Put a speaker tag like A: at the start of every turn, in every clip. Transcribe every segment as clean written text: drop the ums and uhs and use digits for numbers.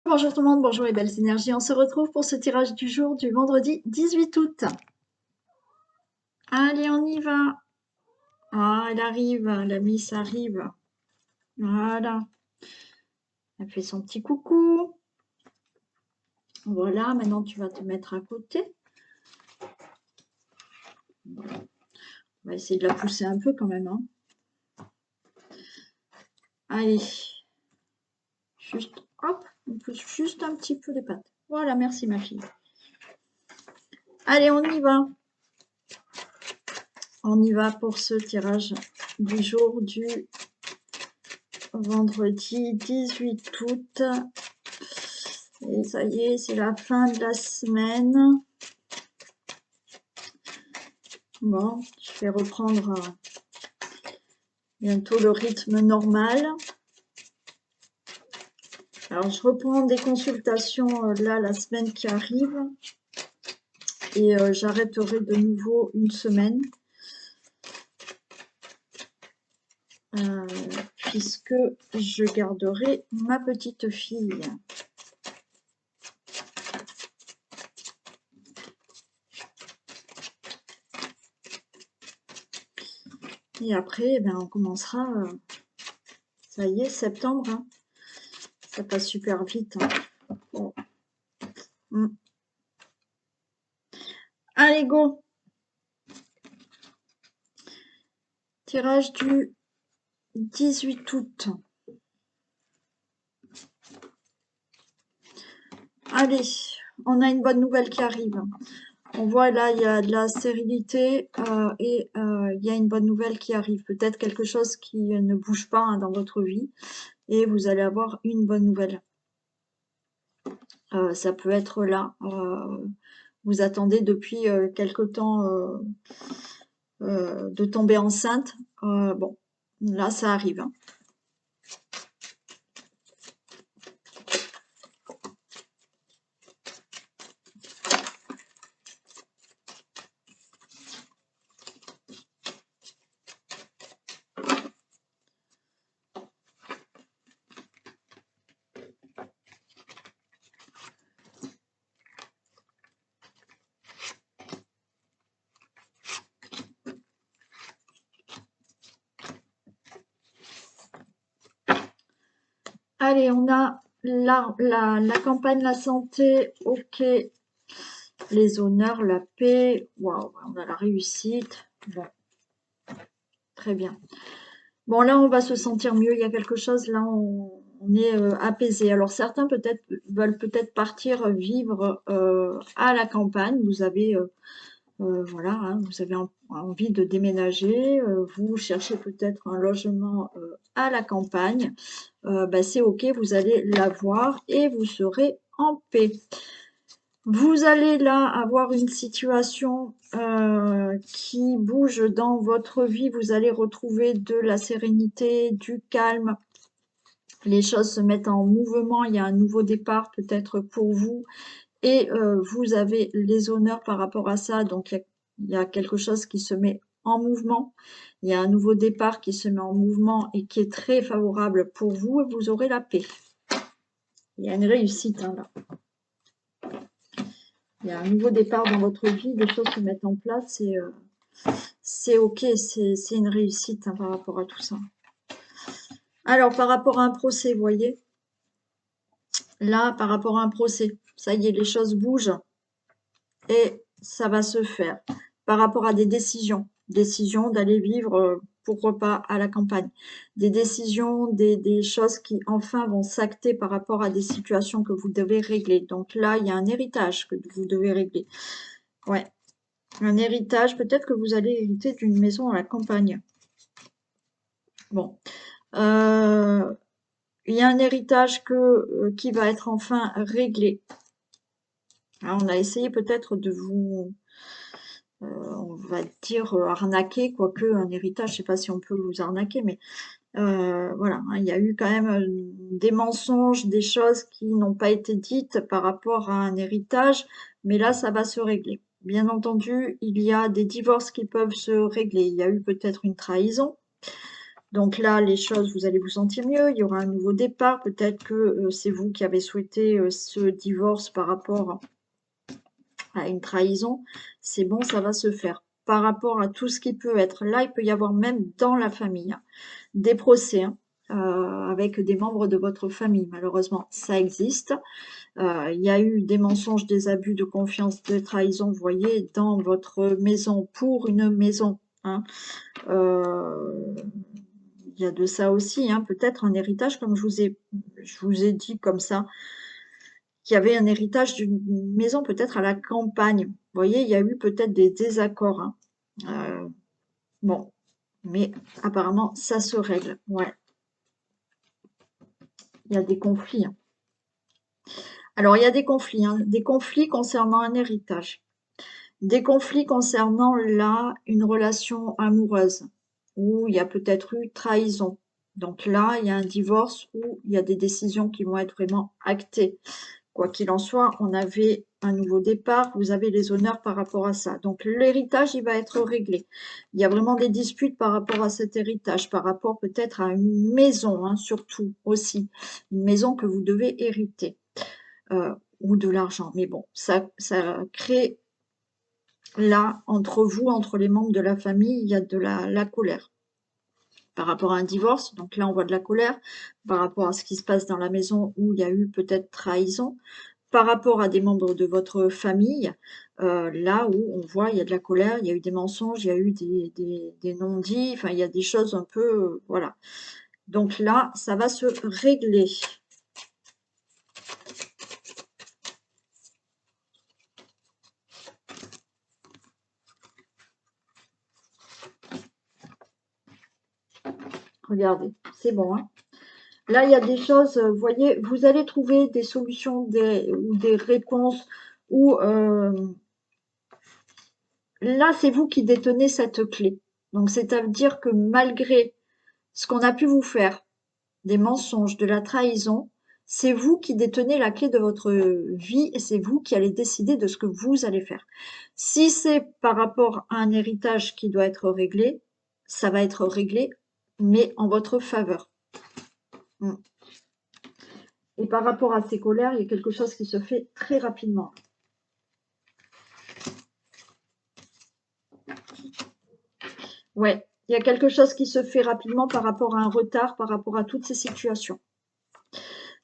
A: Bonjour tout le monde, bonjour les belles énergies. On se retrouve pour ce tirage du jour du vendredi 18 août. Allez, on y va. Ah, elle arrive, la Miss arrive. Voilà. Elle fait son petit coucou. Voilà, maintenant tu vas te mettre à côté. On va essayer de la pousser un peu quand même, hein. Allez. Juste, hop, on pousse juste un petit peu les pattes. Voilà, merci ma fille. Allez, on y va. On y va pour ce tirage du jour du vendredi 18 août. Et ça y est, c'est la fin de la semaine. Bon, je vais reprendre bientôt le rythme normal. Alors, je reprends des consultations là la semaine qui arrive. Et j'arrêterai de nouveau une semaine. Puisque je garderai ma petite fille. Et après, eh ben, on commencera, ça y est, septembre. Hein. Ça passe super vite. Hein. Bon. Allez, go! Tirage du 18 août. Allez, on a une bonne nouvelle qui arrive. On voit là, il y a de la stérilité et il y a une bonne nouvelle qui arrive. Peut-être quelque chose qui ne bouge pas hein, dans votre vie et vous allez avoir une bonne nouvelle. Ça peut être là. Vous attendez depuis quelque temps de tomber enceinte. Bon, là, ça arrive. Hein. Allez, on a la campagne, la santé, ok. Les honneurs, la paix, waouh, on a la réussite. Bon, très bien. Bon, là, on va se sentir mieux. Il y a quelque chose, là, on est apaisé. Alors, certains peut-être veulent peut-être partir vivre à la campagne. Vous avez, voilà, hein, vous avez envie de déménager. Vous cherchez peut-être un logement à la campagne. Bah, c'est OK, vous allez l'avoir et vous serez en paix. Vous allez là avoir une situation qui bouge dans votre vie. Vous allez retrouver de la sérénité, du calme. Les choses se mettent en mouvement. Il y a un nouveau départ peut-être pour vous. Et vous avez les honneurs par rapport à ça. Donc, il y a quelque chose qui se met en mouvement. Il y a un nouveau départ qui se met en mouvement et qui est très favorable pour vous. Et vous aurez la paix. Il y a une réussite hein, là. Il y a un nouveau départ dans votre vie, des choses se mettent en place et c'est ok, c'est une réussite hein, par rapport à tout ça. Alors, par rapport à un procès, vous voyez, là, par rapport à un procès, ça y est, les choses bougent et ça va se faire. Par rapport à des décisions d'aller vivre, pourquoi pas, à la campagne. Des décisions, des choses qui enfin vont s'acter par rapport à des situations que vous devez régler. Donc là, il y a un héritage que vous devez régler. Ouais. Un héritage, peut-être que vous allez hériter d'une maison à la campagne. Bon. Il y a un héritage qui va être enfin réglé. Alors, on a essayé peut-être de vous, on va dire, arnaquer, quoique un héritage, je ne sais pas si on peut vous arnaquer, mais voilà, hein, il y a eu quand même des mensonges, des choses qui n'ont pas été dites par rapport à un héritage, mais là, ça va se régler. Bien entendu, il y a des divorces qui peuvent se régler. Il y a eu peut-être une trahison. Donc là, les choses, vous allez vous sentir mieux, il y aura un nouveau départ. Peut-être que c'est vous qui avez souhaité ce divorce par rapport à une trahison. C'est bon, ça va se faire. Par rapport à tout ce qui peut être là, il peut y avoir même dans la famille hein, des procès hein, avec des membres de votre famille. Malheureusement, ça existe. Il y a eu des mensonges, des abus de confiance, des trahisons, vous voyez, dans votre maison, pour une maison. Hein. Il y a de ça aussi, hein, peut-être un héritage, comme je vous ai dit comme ça, qu'il y avait un héritage d'une maison peut-être à la campagne. Vous voyez, il y a eu peut-être des désaccords. Hein. Bon, mais apparemment, ça se règle. Ouais, il y a des conflits. Hein. Alors, il y a hein, des conflits concernant un héritage. Des conflits concernant là, une relation amoureuse, où il y a peut-être eu trahison. Donc là, il y a un divorce où il y a des décisions qui vont être vraiment actées. Quoi qu'il en soit, on avait un nouveau départ, vous avez les honneurs par rapport à ça. Donc l'héritage, il va être réglé. Il y a vraiment des disputes par rapport à cet héritage, par rapport peut-être à une maison, hein, surtout aussi. Une maison que vous devez hériter, ou de l'argent. Mais bon, ça crée là, entre vous, entre les membres de la famille, il y a de la colère par rapport à un divorce. Donc là, on voit de la colère par rapport à ce qui se passe dans la maison où il y a eu peut-être trahison. Par rapport à des membres de votre famille, là où on voit, il y a de la colère, il y a eu des mensonges, il y a eu des non-dits, enfin, il y a des choses un peu, voilà. Donc là, ça va se régler. Regardez, c'est bon, hein. Là, il y a des choses, vous voyez, vous allez trouver des solutions ou des réponses ou là, c'est vous qui détenez cette clé. Donc, c'est-à-dire que malgré ce qu'on a pu vous faire, des mensonges, de la trahison, c'est vous qui détenez la clé de votre vie et c'est vous qui allez décider de ce que vous allez faire. Si c'est par rapport à un héritage qui doit être réglé, ça va être réglé, mais en votre faveur. Mm. Et par rapport à ces colères, il y a quelque chose qui se fait très rapidement. Ouais, il y a quelque chose qui se fait rapidement par rapport à un retard, par rapport à toutes ces situations.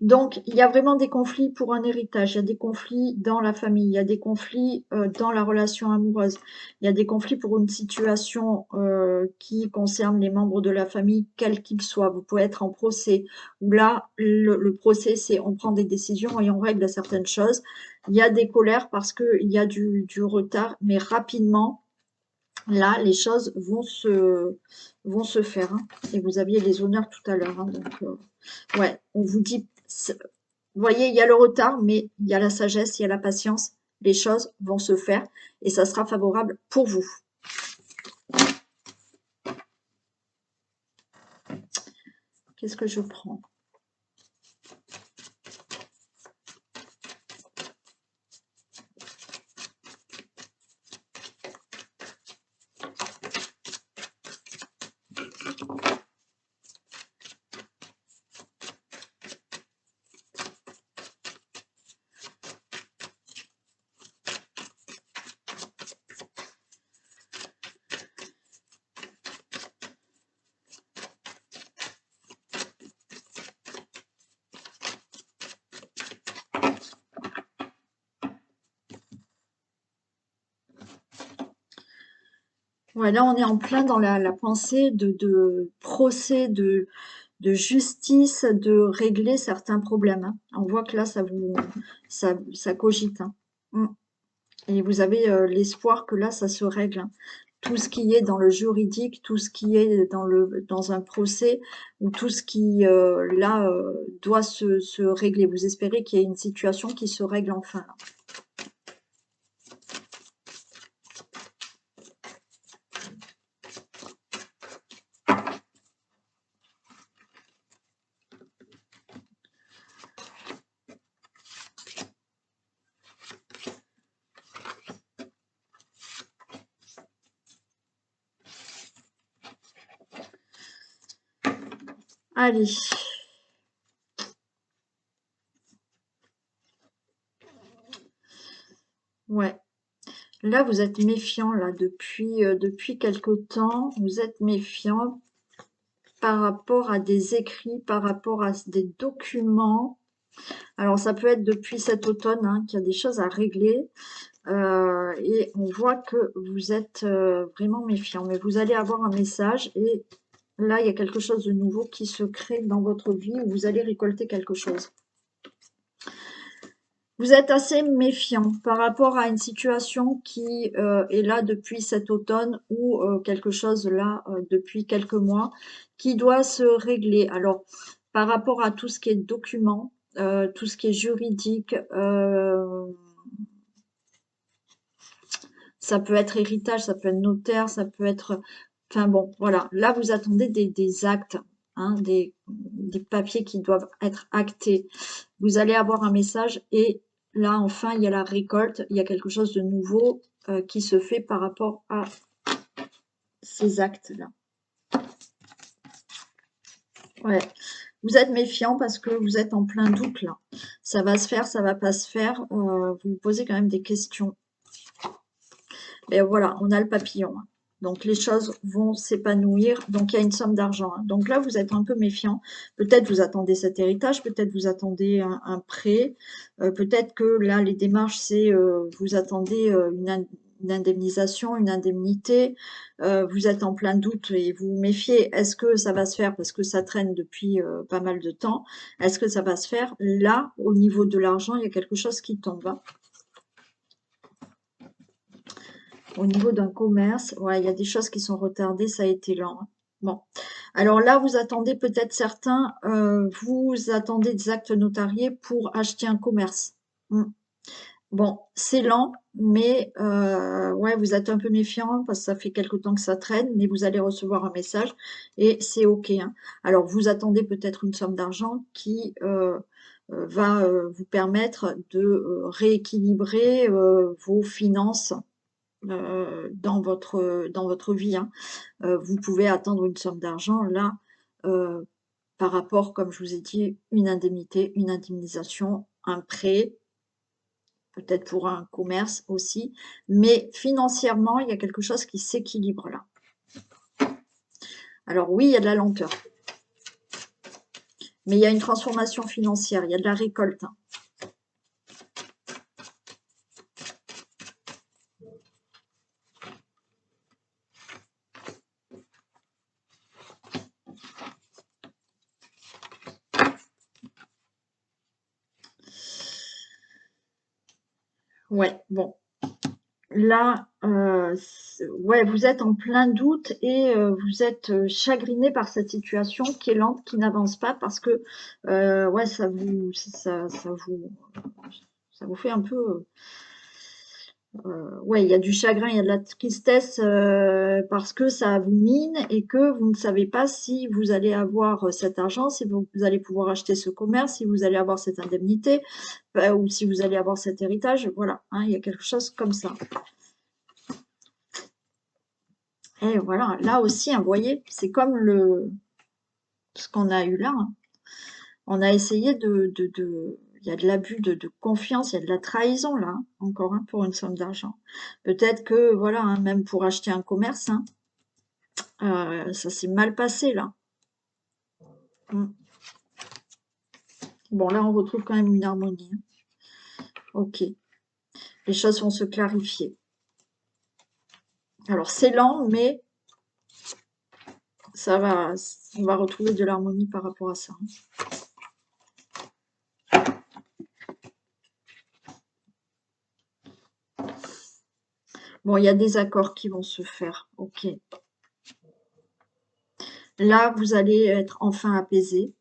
A: Donc, il y a vraiment des conflits pour un héritage, il y a des conflits dans la famille, il y a des conflits dans la relation amoureuse, il y a des conflits pour une situation qui concerne les membres de la famille, quels qu'ils soient. Vous pouvez être en procès, où là, le procès, c'est on prend des décisions et on règle certaines choses. Il y a des colères parce qu'il y a du retard, mais rapidement, là, les choses vont se faire. Hein. Et vous aviez les honneurs tout à l'heure. Hein, donc, ouais, on vous dit, vous voyez, il y a le retard, mais il y a la sagesse, il y a la patience. Les choses vont se faire et ça sera favorable pour vous. Qu'est-ce que je prends? Ouais, là, on est en plein dans la pensée de procès, de justice, de régler certains problèmes. Hein. On voit que là, ça cogite. Hein. Mm. Et vous avez l'espoir que là, ça se règle. Hein. Tout ce qui est dans le juridique, tout ce qui est dans un procès, ou tout ce qui, là, doit se régler. Vous espérez qu'il y ait une situation qui se règle enfin. Là. Allez. Ouais. Là, vous êtes méfiant, là, depuis quelque temps. Vous êtes méfiant par rapport à des écrits, par rapport à des documents. Alors, ça peut être depuis cet automne hein, qu'il y a des choses à régler. Et on voit que vous êtes vraiment méfiant. Mais vous allez avoir un message et là, il y a quelque chose de nouveau qui se crée dans votre vie où vous allez récolter quelque chose. Vous êtes assez méfiant par rapport à une situation qui est là depuis cet automne ou quelque chose là depuis quelques mois qui doit se régler. Alors, par rapport à tout ce qui est documents, tout ce qui est juridique, ça peut être héritage, ça peut être notaire, ça peut être... Enfin bon, voilà. Là, vous attendez des actes, hein, des papiers qui doivent être actés. Vous allez avoir un message et là, enfin, il y a la récolte. Il y a quelque chose de nouveau qui se fait par rapport à ces actes-là. Ouais. Vous êtes méfiant parce que vous êtes en plein doute là. Ça va se faire, ça va pas se faire. Vous vous posez quand même des questions. Et voilà, on a le papillon. Hein. Donc, les choses vont s'épanouir. Donc, il y a une somme d'argent. Hein. Donc là, vous êtes un peu méfiant. Peut-être vous attendez cet héritage. Peut-être vous attendez un prêt. Peut-être que là, les démarches, c'est vous attendez une indemnisation, une indemnité. Vous êtes en plein doute et vous vous méfiez. Est-ce que ça va se faire parce que ça traîne depuis pas mal de temps? Est-ce que ça va se faire? Là, au niveau de l'argent, il y a quelque chose qui tombe. Hein. Au niveau d'un commerce, ouais, il y a des choses qui sont retardées, ça a été lent. Hein. Bon, alors là, vous attendez peut-être certains, vous attendez des actes notariés pour acheter un commerce. Hmm. Bon, c'est lent, mais ouais, vous êtes un peu méfiant parce que ça fait quelque temps que ça traîne, mais vous allez recevoir un message et c'est OK. Hein. Alors, vous attendez peut-être une somme d'argent qui va vous permettre de rééquilibrer vos finances dans votre vie. Hein. Vous pouvez attendre une somme d'argent là par rapport, comme je vous ai dit, une indemnité, une indemnisation, un prêt, peut-être pour un commerce aussi. Mais financièrement, il y a quelque chose qui s'équilibre là. Alors oui, il y a de la lenteur. Mais il y a une transformation financière, il y a de la récolte. Hein. Ouais, bon. Là, ouais, vous êtes en plein doute et vous êtes chagriné par cette situation qui est lente, qui n'avance pas parce que ouais, ça vous fait un peu ouais, il y a du chagrin, il y a de la tristesse parce que ça vous mine et que vous ne savez pas si vous allez avoir cet argent, si vous allez pouvoir acheter ce commerce, si vous allez avoir cette indemnité ou si vous allez avoir cet héritage. Voilà, hein, il y a quelque chose comme ça. Et voilà, là aussi, hein, vous voyez, c'est comme ce qu'on a eu là. Hein. On a essayé il y a de l'abus de confiance, il y a de la trahison là, hein, encore hein, pour une somme d'argent. Peut-être que, voilà, hein, même pour acheter un commerce, hein, ça s'est mal passé là. Mm. Bon, là, on retrouve quand même une harmonie. Hein. Ok, les choses vont se clarifier. Alors, c'est lent, mais on va retrouver de l'harmonie par rapport à ça. Hein. Bon, il y a des accords qui vont se faire. Ok. Là, vous allez être enfin apaisé.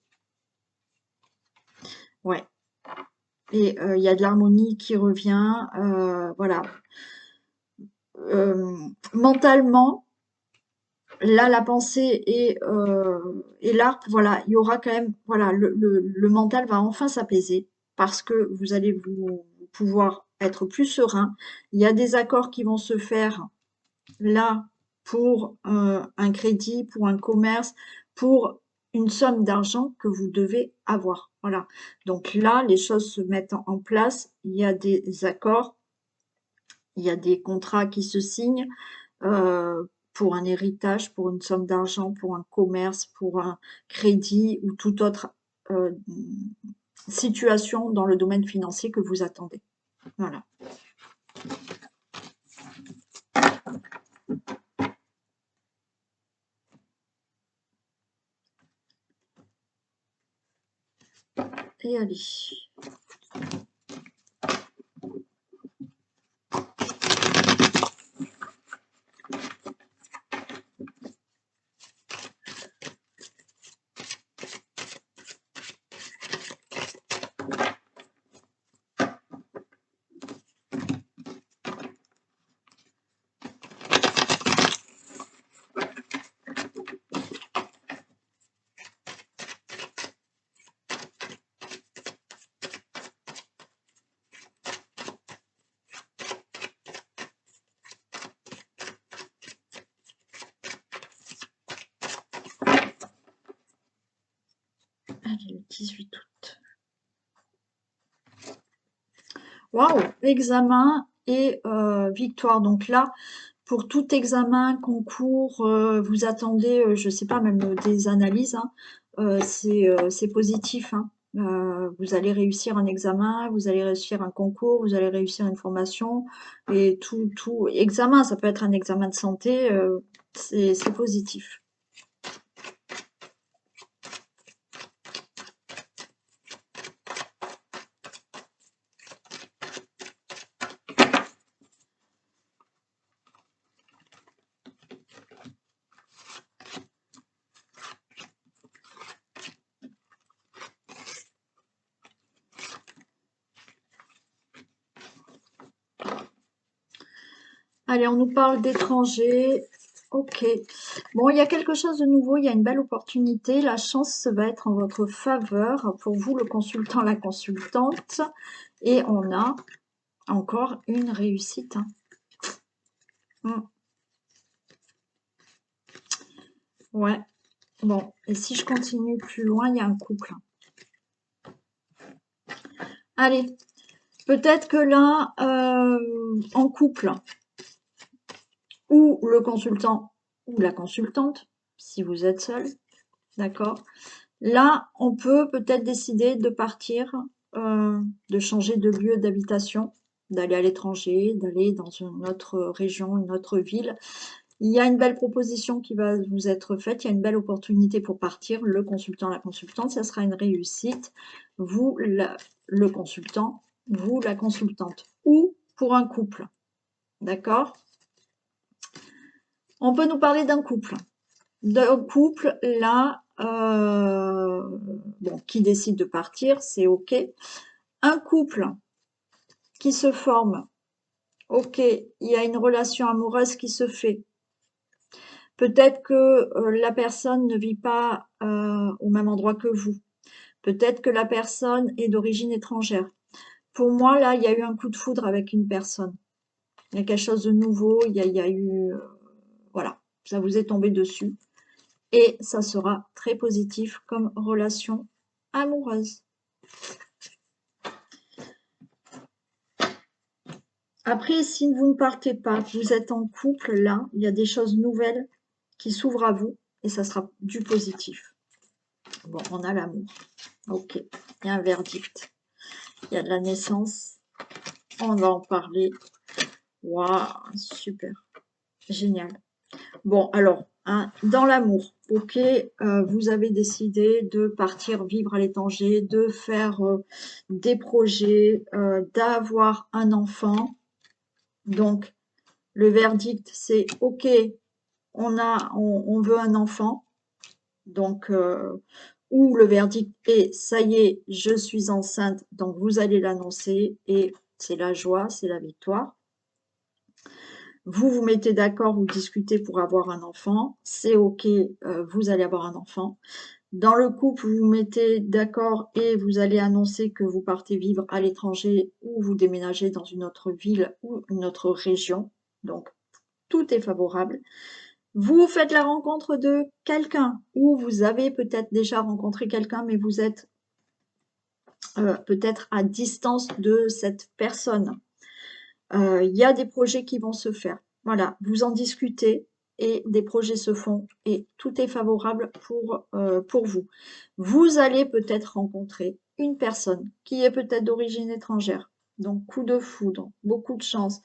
A: Ouais. Et il y a de l'harmonie qui revient. Voilà. Mentalement, là, la pensée et l'art, voilà, il y aura quand même, voilà, le mental va enfin s'apaiser parce que vous allez vous pouvoir être plus serein. Il y a des accords qui vont se faire là pour un crédit, pour un commerce, pour une somme d'argent que vous devez avoir. Voilà. Donc là, les choses se mettent en place. Il y a des accords, il y a des contrats qui se signent pour un héritage, pour une somme d'argent, pour un commerce, pour un crédit ou toute autre euh, situation dans le domaine financier que vous attendez. Voilà. Et allez. Allez, le 18 août. Waouh, examen et victoire. Donc là, pour tout examen, concours, vous attendez, je ne sais pas, même des analyses, hein, c'est positif, hein. Vous allez réussir un examen, vous allez réussir un concours, vous allez réussir une formation, et tout examen, ça peut être un examen de santé, c'est positif. Allez, on nous parle d'étrangers. Ok. Bon, il y a quelque chose de nouveau, il y a une belle opportunité. La chance va être en votre faveur pour vous, le consultant, la consultante. Et on a encore une réussite, hein. Ouais. Bon, et si je continue plus loin, il y a un couple. Allez, peut-être que là, en couple, ou le consultant ou la consultante, si vous êtes seul, d'accord? Là, on peut peut-être décider de partir, de changer de lieu d'habitation, d'aller à l'étranger, d'aller dans une autre région, une autre ville. Il y a une belle proposition qui va vous être faite, il y a une belle opportunité pour partir. Le consultant, la consultante, ça sera une réussite. Vous, le consultant, vous, la consultante. Ou pour un couple, d'accord? On peut nous parler d'un couple. D'un couple, là, bon, qui décide de partir, c'est OK. Un couple qui se forme, OK, il y a une relation amoureuse qui se fait. Peut-être que la personne ne vit pas au même endroit que vous. Peut-être que la personne est d'origine étrangère. Pour moi, là, il y a eu un coup de foudre avec une personne. Il y a quelque chose de nouveau, il y a eu... voilà, ça vous est tombé dessus. Et ça sera très positif comme relation amoureuse. Après, si vous ne partez pas, vous êtes en couple, là, il y a des choses nouvelles qui s'ouvrent à vous et ça sera du positif. Bon, on a l'amour. Ok, il y a un verdict. Il y a de la naissance. On va en parler. Waouh, super. Génial. Bon, alors, hein, dans l'amour, ok, vous avez décidé de partir vivre à l'étranger, de faire des projets, d'avoir un enfant. Donc, le verdict, c'est ok, on veut un enfant. Donc, ou le verdict est ça y est, je suis enceinte, donc vous allez l'annoncer et c'est la joie, c'est la victoire. Vous vous mettez d'accord, vous discutez pour avoir un enfant, c'est ok, vous allez avoir un enfant. Dans le couple, vous vous mettez d'accord et vous allez annoncer que vous partez vivre à l'étranger ou vous déménagez dans une autre ville ou une autre région. Donc, tout est favorable. Vous faites la rencontre de quelqu'un ou vous avez peut-être déjà rencontré quelqu'un, mais vous êtes peut-être à distance de cette personne. Il y a des projets qui vont se faire. Voilà, vous en discutez et des projets se font et tout est favorable pour vous. Vous allez peut-être rencontrer une personne qui est peut-être d'origine étrangère. Donc, coup de foudre, beaucoup de chance.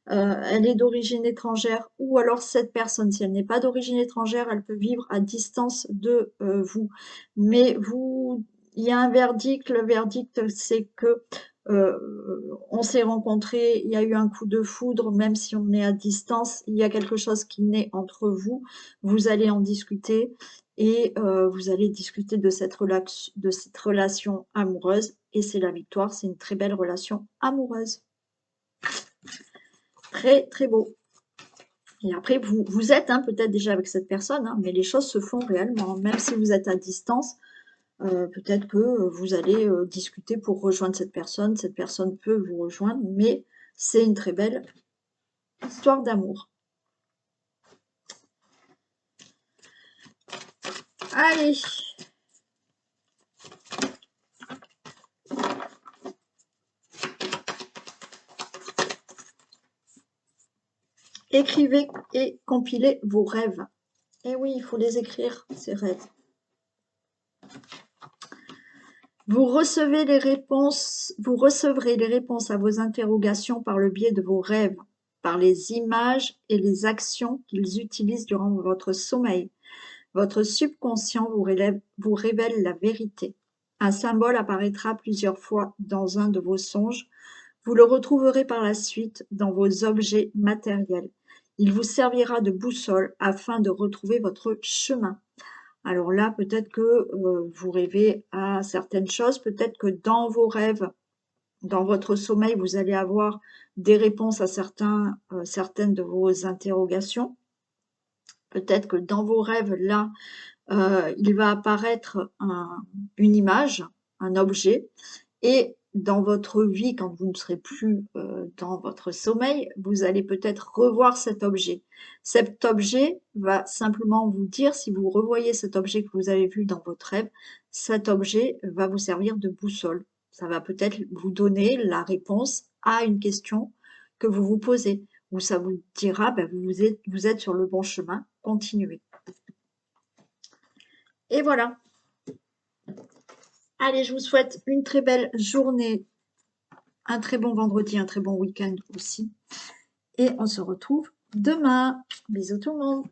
A: Elle est d'origine étrangère ou alors cette personne, si elle n'est pas d'origine étrangère, elle peut vivre à distance de vous. Mais vous, il y a un verdict. Le verdict, c'est que on s'est rencontrés, il y a eu un coup de foudre, même si on est à distance, il y a quelque chose qui naît entre vous. Vous allez en discuter et vous allez discuter de cette relation amoureuse et c'est la victoire. C'est une très belle relation amoureuse. Très, très beau. Et après, vous êtes peut-être déjà avec cette personne, mais les choses se font réellement. Même si vous êtes à distance, peut-être que vous allez discuter pour rejoindre cette personne peut vous rejoindre, mais c'est une très belle histoire d'amour. Allez, écrivez et compilez vos rêves. Et oui, il faut les écrire, ces rêves. Vous recevrez les réponses à vos interrogations par le biais de vos rêves, par les images et les actions qu'ils utilisent durant votre sommeil. Votre subconscient vous révèle la vérité. Un symbole apparaîtra plusieurs fois dans un de vos songes. Vous le retrouverez par la suite dans vos objets matériels. Il vous servira de boussole afin de retrouver votre chemin. Alors là, peut-être que vous rêvez à certaines choses, peut-être que dans vos rêves, dans votre sommeil, vous allez avoir des réponses à certaines de vos interrogations. Peut-être que dans vos rêves, là, il va apparaître une image, un objet, et dans votre vie, quand vous ne serez plus dans votre sommeil, vous allez peut-être revoir cet objet. Cet objet va simplement vous dire, si vous revoyez cet objet que vous avez vu dans votre rêve, cet objet va vous servir de boussole. Ça va peut-être vous donner la réponse à une question que vous vous posez, ou ça vous dira, ben, vous êtes sur le bon chemin, continuez. Et voilà. Allez, je vous souhaite une très belle journée, un très bon vendredi, un très bon week-end aussi. Et on se retrouve demain. Bisous tout le monde.